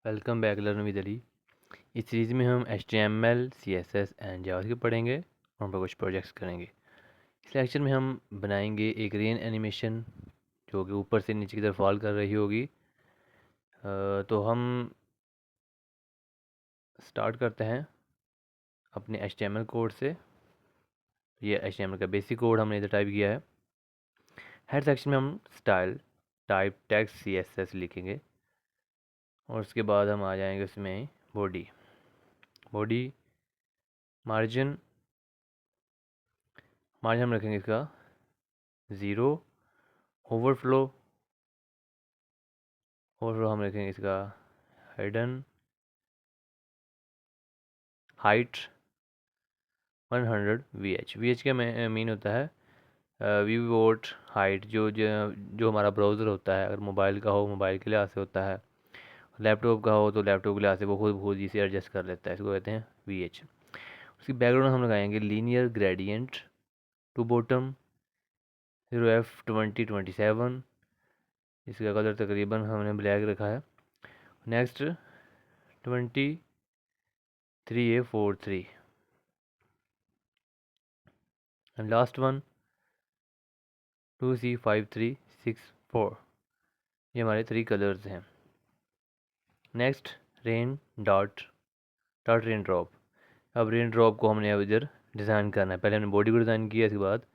Welcome back learn with Ali. इस series में हम HTML, CSS एंड जावास्क्रिप्ट पढ़ेंगे और हम पर कुछ प्रोजेक्ट्स करेंगे। इस लेक्चर में हम बनाएंगे एक रेन एनिमेशन जो कि ऊपर से नीचे की तरफ फॉल कर रही होगी। तो हम स्टार्ट करते हैं अपने HTML कोड से। ये HTML का बेसिक कोड हमने इधर टाइप किया है। हेड सेक्शन में हम स्टाइल टाइप टेक्स्ट CSS लिखेंगे और उसके बाद हम आ जाएंगे उसमें बॉडी मार्जिन हम रखेंगे इसका 0। ओवरफ्लो हम रखेंगे इसका हिडन हाइट 100 VH का मीन होता है व्यू वोट हाइट। जो हमारा ब्राउज़र होता है, अगर मोबाइल का हो मोबाइल के लिहाज से होता है, लैपटॉप का हो तो लैपटॉप के लिहाज से वो खुद इसे एडजस्ट कर लेता है। इसको कहते हैं VH। उसकी बैकग्राउंड हम लगाएंगे linear gradient to bottom 0F2027। इसका कलर तकरीबन हमने ब्लैक रखा है। Next 23A43 and last one 2C5364। ये हमारे 3 कलर्स हैं। Next rain dot rain drop. अब रेन ड्रॉप को हमने अब इधर डिज़ाइन करना है। पहले हमने बॉडी को डिज़ाइन किया, इसके बाद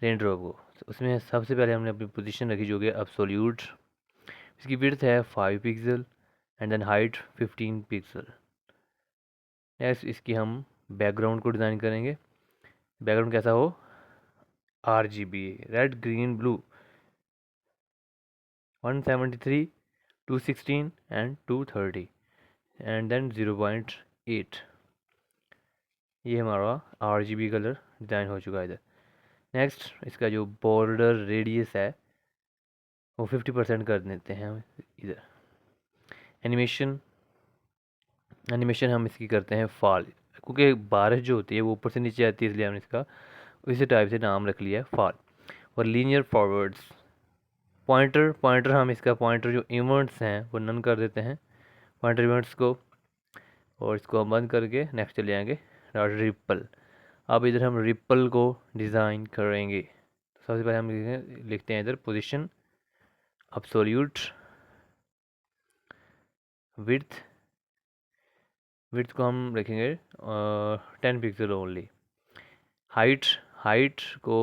रेन ड्रॉप को। तो उसमें सबसे पहले हमने अपनी पोजीशन रखी जो कि एब्सोल्यूट। इसकी विड्थ है 5 pixel and then height 15 pixel. Next इसकी हम बैकग्राउंड को डिज़ाइन करेंगे। बैकग्राउंड कैसा हो? RGB red green blue 173 216 and 230 and then 0.8। ये हमारा RGB कलर डिज़ाइन हो चुका है इधर। नेक्स्ट इसका जो बॉर्डर रेडियस है वो 50% कर देते हैं हम इधर। एनिमेशन हम इसकी करते हैं फॉल, क्योंकि बारिश जो होती है वो ऊपर से नीचे आती है, इसलिए हमने इसका इसी टाइप से नाम रख लिया है फॉल। और लीनियर फॉरवर्ड्स पॉइंटर हम इसका पॉइंटर जो इवेंट्स हैं वो नन कर देते हैं पॉइंटर इवेंट्स को, और इसको हम बंद करके नेक्स्ट चले जाएंगे रिपल। अब इधर हम रिपल को डिज़ाइन करेंगे। तो सबसे पहले हम लिखते हैं इधर पोजीशन एब्सोल्यूट विड्थ को हम रखेंगे 10 पिक्सल ओनली। हाइट को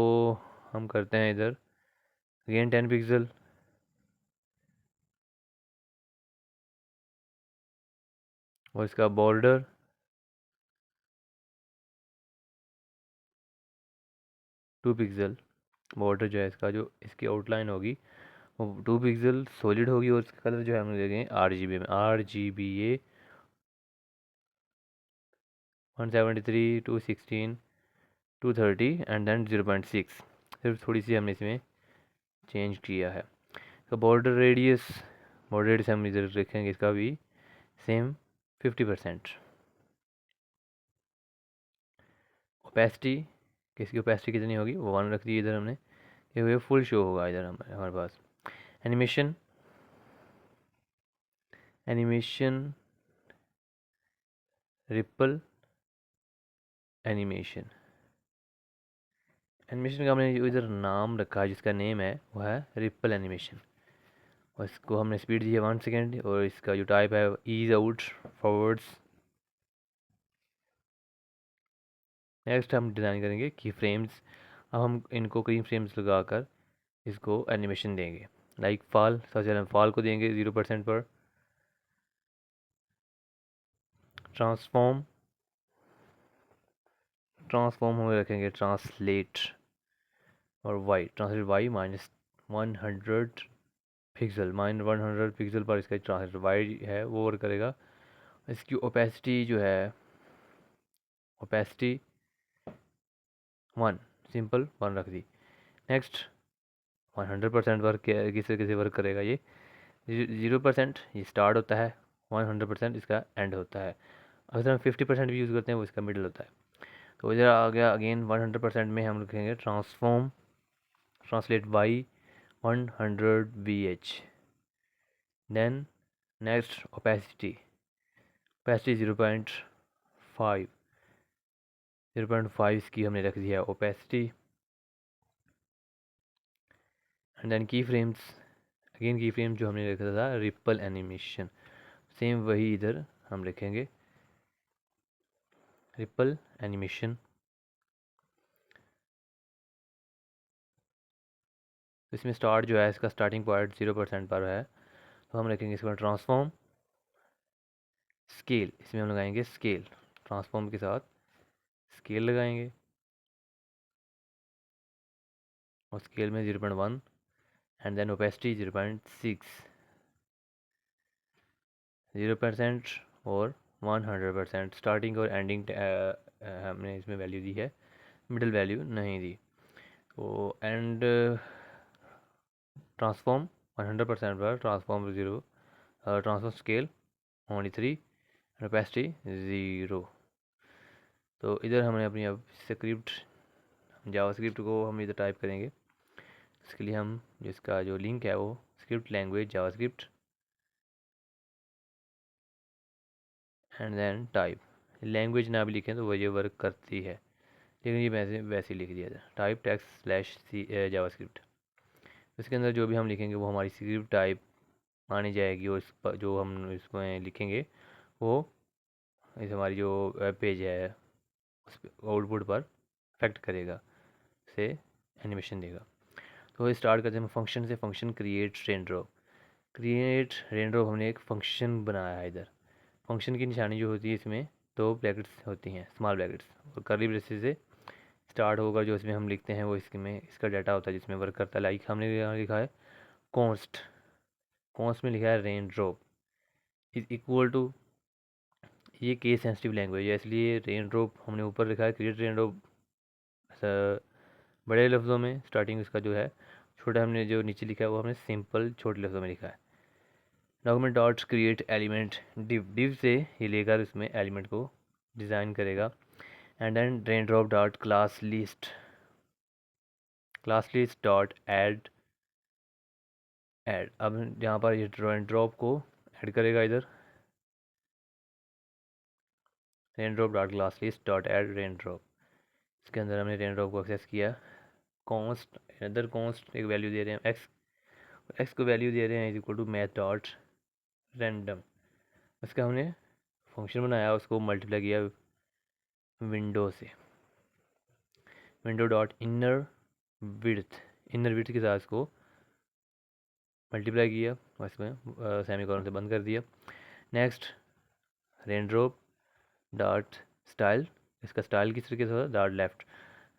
हम करते हैं इधर अगेन 10 पिक्सल। और इसका बॉर्डर 2 पिक्सल। बॉर्डर जो है इसका, जो इसकी आउटलाइन होगी वो 2 पिक्सल सॉलिड होगी। और इसका कलर जो है हम देखेंगे RGB में RGBA 173 216 230 एंड देन 0.6। सिर्फ थोड़ी सी हमने इसमें चेंज किया है। तो बॉर्डर रेडियस हम इधर रखेंगे इसका भी सेम 50%। ओपेसिटी, किसकी ओपेसिटी कितनी होगी वो 1 रख दी इधर हमने, ये फुल शो होगा इधर हमारे पास। एनिमेशन रिपल एनिमेशन का हमने जो इधर नाम रखा है, जिसका नेम है वो है रिपल एनिमेशन। और इसको हमने स्पीड दी है 1 सेकेंड। और इसका जो टाइप है ईज आउट फॉरवर्ड्स। नेक्स्ट हम डिज़ाइन करेंगे की फ्रेम्स। अब हम इनको की फ्रेम्स लगाकर इसको एनिमेशन देंगे। लाइक फॉल, सबसे पहले हम फॉल को देंगे 0% पर। ट्रांसफॉर्म हम रखेंगे ट्रांसलेट और ट्रांसलेट वाई -100 पिक्सल 100 पिक्सल पर इसका ट्रांसलेट वाई है वो वर्क करेगा। इसकी ओपेसिटी जो है ओपेसिटी 1 सिंपल 1 रख दी। नेक्स्ट 100% वर्क किसे वर्क करेगा ये 0% ये स्टार्ट होता है, 100% इसका एंड होता है। अगर हम 50% भी यूज़ करते हैं वो इसका मिडल होता है। तो इधर आ गया अगेन 100% में हम रखेंगे translate by 100 VH then next opacity 0.5 इसकी हमने रख दिया opacity. And then key frames, again key frame जो हमने रखा था रिपल एनिमेशन, सेम वही इधर हम लिखेंगे रिपल एनिमेशन। इसमें स्टार्ट जो है इसका स्टार्टिंग पॉइंट 0% पर है, तो हम रखेंगे इसमें ट्रांसफॉर्म स्केल, इसमें हम लगाएंगे स्केल, ट्रांसफॉर्म के साथ स्केल लगाएंगे और स्केल में 0.1 एंड देन ओपेसिटी 0.6, 0% और 100%। स्टार्टिंग और एंडिंग हमने इसमें वैल्यू दी है, मिडिल वैल्यू नहीं दी। तो एंड ट्रांसफॉर्म 100% पर, transform 0, transform scale only 3, opacity 0। तो इधर हमने अपनी अब स्क्रिप्ट जावास्क्रिप्ट को हम इधर टाइप करेंगे। इसके लिए हम जिसका जो लिंक है वो script language JavaScript and then type. Language ना भी लिखें तो वो ये वर्क करती है, लेकिन ये वैसे ही लिख दिया था टाइप टेक्स्ट स्लैश जावास्क्रिप्ट। इसके अंदर जो भी हम लिखेंगे वो हमारी स्क्रिप्ट टाइप मानी जाएगी, और इस पर जो हम इसमें लिखेंगे वो इस हमारी जो वेब पेज है उस आउटपुट पर इफेक्ट करेगा, से एनिमेशन देगा। तो स्टार्ट करते हैं फंक्शन से। Function create raindrop, create raindrop हमने एक फंक्शन बनाया है इधर। फंक्शन की निशानी जो होती है इसमें दो ब्रैकेट्स होती हैं, स्मॉल ब्रैकेट्स, और कर्ली ब्रेसेस से स्टार्ट होकर जो इसमें हम लिखते हैं वो इसमें इसका डाटा होता है जिसमें वर्क करता है। लाइक हमने यहाँ लिखा है कॉन्स्ट, कॉन्स्ट में लिखा है rain drop is equal to, ये केस सेंसिटिव लैंग्वेज है इसलिए रेन ड्रॉप हमने ऊपर लिखा है क्रिएट रेन ड्रॉप बड़े लफ्ज़ों में, स्टार्टिंग इसका जो है छोटा हमने जो नीचे लिखा है वो हमने सिंपल छोटे लफ्ज़ों में लिखा है। Document dot create element div, div से ये लेकर इसमें एलिमेंट को डिज़ाइन करेगा। And then rain drop dot class list dot add, अब जहाँ पर ये रेन ड्रॉप को ऐड करेगा इधर rain drop dot class list dot add rain drop, इसके अंदर हमने रेन ड्रॉप को एक्सेस किया। कॉन्स्ट, इधर कॉन्स्ट एक वैल्यू दे रहे हैं एक्स, एक्स को वैल्यू दे रहे हैं is equal to math dot random. इसका हमने फंक्शन बनाया, उसको मल्टीप्लाई किया विंडो से, विंडो डॉट इनर विड्थ के साथ इसको मल्टीप्लाई किया और इसमें सेमीकोलन से बंद कर दिया। Next rain drop dot style, इसका स्टाइल किस तरीके से होता है dot left,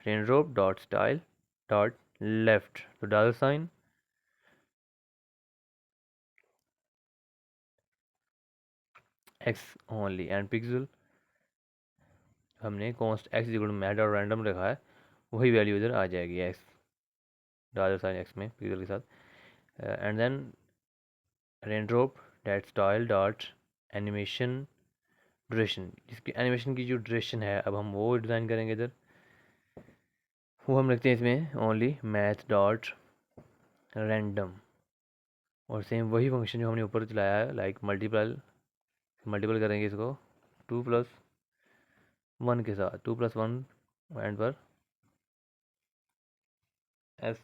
rain drop dot style dot left, तो dollar sign x only and pixel, हमने const x equal to math और रैंडम रखा है, वही वैल्यू इधर आ जाएगी एक्स डॉलर साइन एक्स में पिक्सल के साथ। And then rain drop dot style dot animation duration, जिसकी एनिमेशन की जो ड्यूरेशन है अब हम वो डिज़ाइन करेंगे इधर, वो हम रखते हैं इसमें ओनली मैथ डॉट रैंडम। और सेम वही फंक्शन जो हमने ऊपर चलाया है लाइक मल्टीपल करेंगे इसको 2+1 के साथ, 2+1 एंड पर एस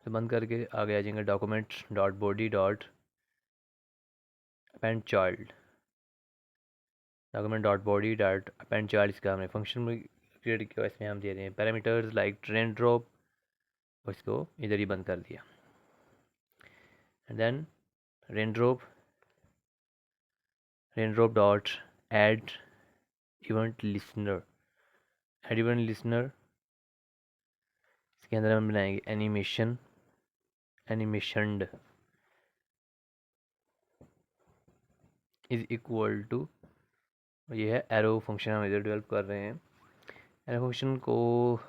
से बंद करके आगे आ जाएंगे document dot body dot append child, document dot body dot append child, इसका हमने फंक्शन क्रिएट किया, इसमें हम दे रहे हैं पैरामीटर्स लाइक ट्रेन ड्रॉप, और इसको इधर ही बंद कर दिया। And then rain drop dot add event listener, add event listener, इसके अंदर हम बनाएंगे एनिमेशनड इज इक्वल टू, ये है एरो फंक्शन हम इधर डेवलप कर रहे हैं। एरो फंक्शन को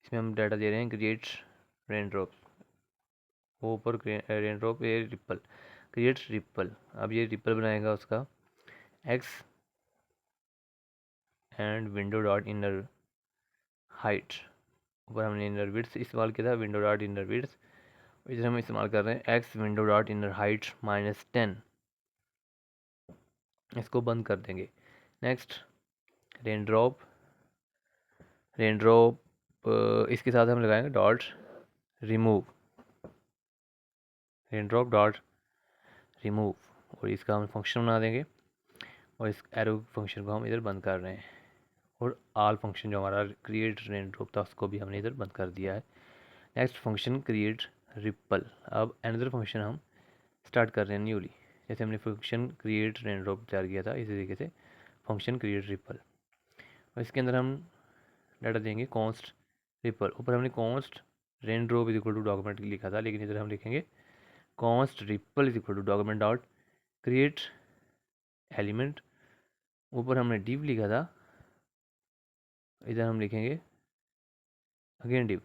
इसमें हम डाटा दे रहे हैं क्रिएट रेन ड्रॉप, वो ऊपर रेन ड्रॉप ये रिपल, क्रिएट रिपल, अब ये रिपल बनाएगा उसका x and window dot inner height, ऊपर हमने इनर विड्थ इस्तेमाल किया था विंडो डॉट इनर विड्थ, इधर हम इस्तेमाल कर रहे हैं x window dot inner height -10, इसको बंद कर देंगे। नेक्स्ट रेन ड्रॉप, इसके साथ हम लगाएंगे dot remove, rain drop dot remove, और इसका हम फंक्शन बना देंगे और इस एरो फंक्शन को हम इधर बंद कर रहे हैं। और आल फंक्शन जो हमारा क्रिएट रेन ड्रॉप था उसको भी हमने इधर बंद कर दिया है। Next function create ripple. अब अनदर फंक्शन हम स्टार्ट कर रहे हैं न्यूली। जैसे हमने फंक्शन क्रिएट रेन ड्रॉप तैयार किया था, इसी तरीके से फंक्शन क्रिएट रिपल, और इसके अंदर हम डाटा देंगे कॉन्स्ट रिपल। ऊपर हमने const rain drop is equal to document लिखा था, लेकिन इधर हम लिखेंगे const ripple is equal to document dot create element. ऊपर हमने डिव लिखा था, इधर हम लिखेंगे अगेन डिव।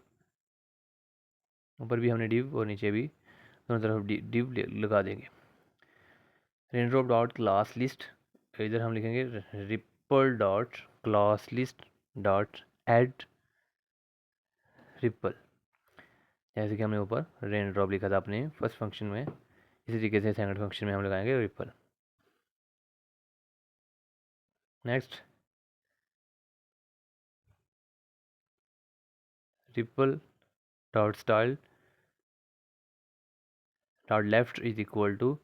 ऊपर भी हमने डिव और नीचे भी दोनों तरफ डिव लगा देंगे। Rain drop dot class list, इधर हम लिखेंगे ripple dot class list dot add ripple. जैसे कि हमने ऊपर रेन ड्रॉप लिखा था अपने फर्स्ट फंक्शन में, इसी तरीके से सेकंड फंक्शन में हम लगाएंगे ripple. Next ripple dot style dot left is equal to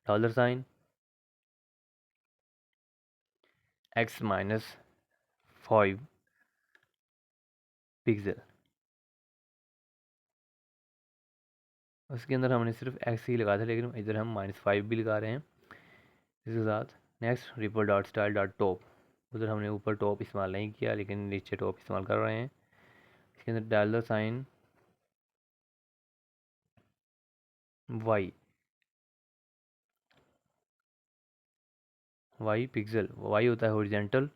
$, x-5 pixel. उसके अंदर हमने सिर्फ x ही लगाया था, लेकिन इधर हम -5 भी लगा रहे हैं इसके साथ। Next ripple dot style dot top, उधर हमने ऊपर टॉप इस्तेमाल नहीं किया, लेकिन नीचे टॉप इस्तेमाल कर रहे हैं। इसके अंदर $y, y पिक्सल, y होता है हॉरिजेंटल,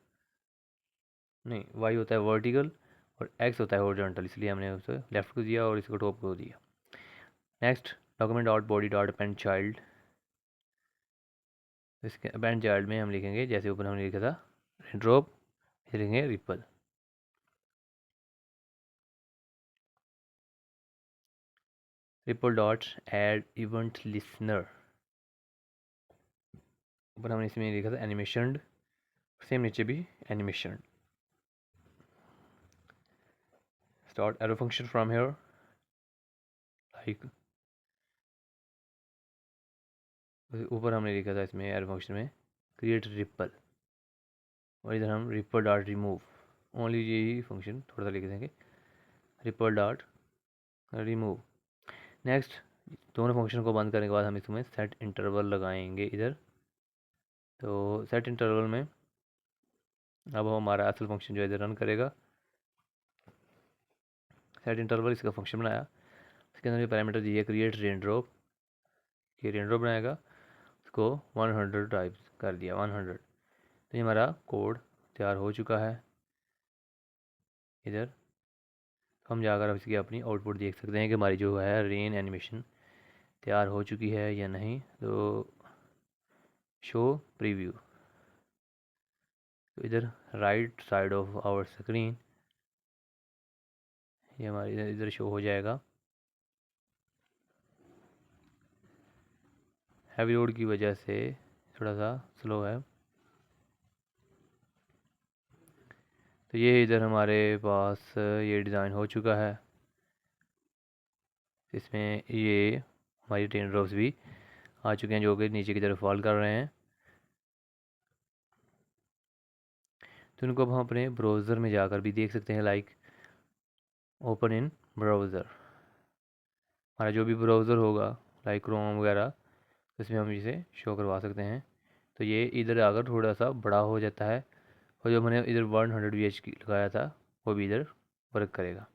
नहीं y होता है वर्टिकल और x होता है हॉरिजॉन्टल, इसलिए हमने उसे लेफ्ट को दिया और इसको टॉप को दिया। Next document dot body dot append child, इसके अपेंड चाइल्ड में हम लिखेंगे जैसे ऊपर हमने लिखा था ड्रॉप, लिखेंगे ripple. Ripple dot add event listener, ऊपर हमने इसमें लिखा था एनिमेशन, सेम नीचे भी animation. Start arrow function from here, like ऊपर हमने लिखा था इसमें एरो फंक्शन में क्रिएट रिपल, और इधर हम रिपल डॉट रिमूव, ओनली यही फंक्शन थोड़ा सा लिख देंगे रिपल डॉट रिमूव। नेक्स्ट दोनों फंक्शन को बंद करने के बाद हम इसमें सेट इंटरवल लगाएंगे इधर। तो सेट इंटरवल में अब हमारा असल फंक्शन जो है इधर रन करेगा। सेट इंटरवल इसका फंक्शन बनाया, इसके अंदर ये पैरामीटर दिए क्रिएट रेन ड्रॉप, ये रेन ड्रॉप बनाएगा, इसको 100 टाइप कर दिया 100। तो ये हमारा कोड तैयार हो चुका है। इधर हम जाकर अब इसकी अपनी आउटपुट देख सकते हैं कि हमारी जो है रेन एनिमेशन तैयार हो चुकी है या नहीं। तो शो प्रीव्यू, तो इधर right side of our screen ये हमारी इधर शो हो जाएगा। हैवी लोड की वजह से थोड़ा सा स्लो है। तो ये इधर हमारे पास ये डिज़ाइन हो चुका है, इसमें ये हमारी रेन ड्रॉप्स भी आ चुके हैं जो कि नीचे की तरफ फॉल कर रहे हैं। तो इनको अब हम अपने ब्राउज़र में जाकर भी देख सकते हैं, लाइक ओपन इन ब्राउज़र। हमारा जो भी ब्राउज़र होगा लाइक क्रोम वगैरह, इसमें हम इसे शो करवा सकते हैं। तो ये इधर आकर थोड़ा सा बड़ा हो जाता है, और जो मैंने इधर 100 VH की लगाया था वो भी इधर वर्क करेगा।